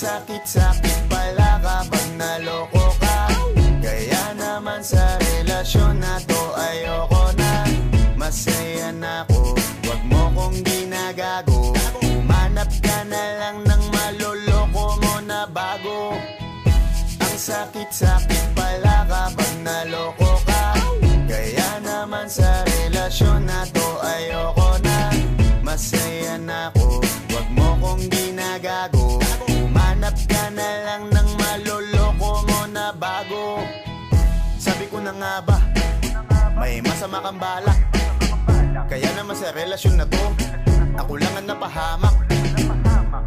sakit-sakit pala kapag naloko ka. Kaya naman sa relasyon na to ayoko na. Masaya na ako, wag mo kong ginagago. Umanap ka na lang ng maloloko mo na bago. Ang sakit-sakit pala kapag naloko ka. Kaya naman sa relasyon na to ayoko na. Masaya na ako, wag mo kong ginagago. Umanap ka na lang ng maloloko mo na bago. Sabi ko na nga ba, may masama kang balak. Kaya naman sa relasyon na to, ako lang ang napahamak.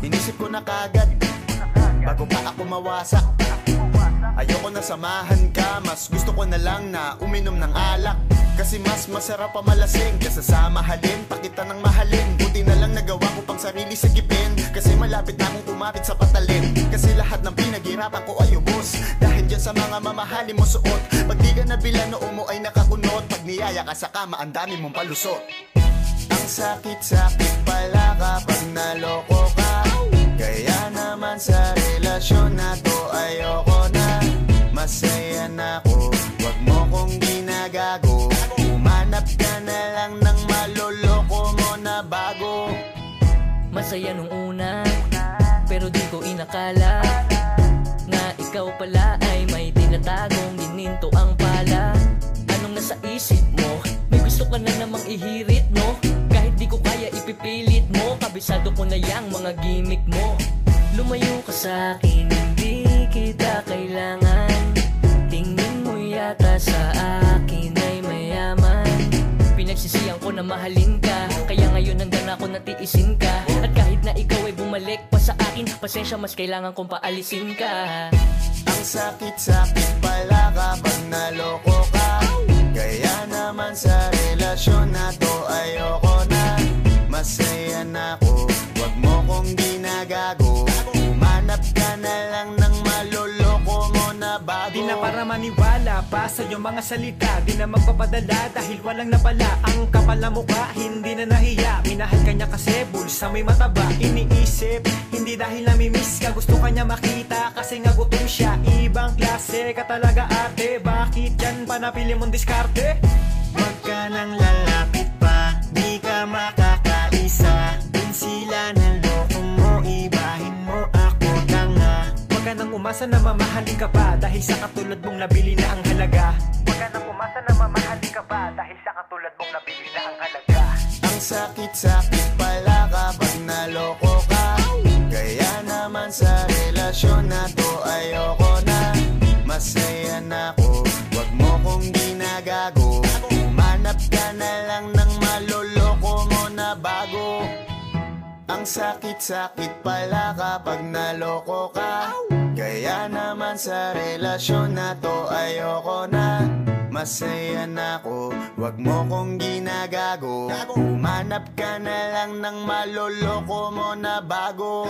Inisip ko na kagad, bago pa ako mawasak. Ayoko na samahan ka, mas gusto ko na lang na uminom ng alak. Kasi mas masarap pa malasing kesa sa mahalin, pakita ng mahalin. Buti na lang nagawa ko pang sarili sa gipin, kasi malapit na akong kumapit sa patalim. Kasi lahat ng pinaghirapan ko ay ubos dahil dyan sa mga mamahalin mo suot. Pag di ka nabila noo mo ay nakakunot, pag niyaya ka sa kama ang dami mong palusot. Ang sakit-sakit pala kapag naloko ka. Kaya naman sa relasyon na to ayoko na. Masaya na ako, wag mo kong ginagago. Umanap ka na lang ng maloloko mo na bago. Masaya nung una, pero di ko inakala na ikaw pala ay may tinatagong gininto ang pala. Anong nasa isip mo? May gusto ka na namang ihirit, no? Kahit di ko kaya ipipilit mo, kabisado ko na yang mga gimmick mo. Lumayo ka sa'kin, hindi kita kailangan. Tingin mo yata sa akin ay mayaman. Pinagsisiyan ko na mahalin ka, kaya ngayon hanggang ako natiisin ka. At kahit na ikaw ay bumalik pa sa akin, pasensya mas kailangan kong paalisin ka. Ang sakit-sakit pala kapag naloko ka. Kaya naman sa relasyon na to ayoko na. Masaya na ako, wag mo kong ginagago. Umanap ka na lang ng maloloko mo na bago. Di na para maniwala pa sa iyong mga salita, di na magpapadala dahil walang napala. Ang kapal na mukha, hindi na nahiya. Minahal ka niya kasi bulsa may mataba. Iniisip, hindi dahil namimiss ka, gusto ka niya makita kasi nga gutom siya. Ibang klase ka talaga ate, bakit yan pa napili mong diskarte? Wag ka nang lalapit pa, di ka makakaisa. Dun sila naloko mo, ibahin mo ako tanga. Wag ka nang umasa na mamahalin ka pa, dahil sa katulad mong nabili na ang halaga. Wag ka nang umasa na mamahalin ka pa, dahil sa katulad mong nabili na ang halaga. Ang sakit-sakit pala kapag naloko ka. Kaya naman sa relasyon na to ayoko na. Masaya na ako, wag mo kong ginagago. Umanap ka na lang ng maloloko mo na bago. Ang sakit-sakit pala kapag naloko ka. Kaya naman sa relasyon na to ayoko na. Masaya na ako, wag mo kong ginagago. Umanap ka na lang ng maloloko mo na bago.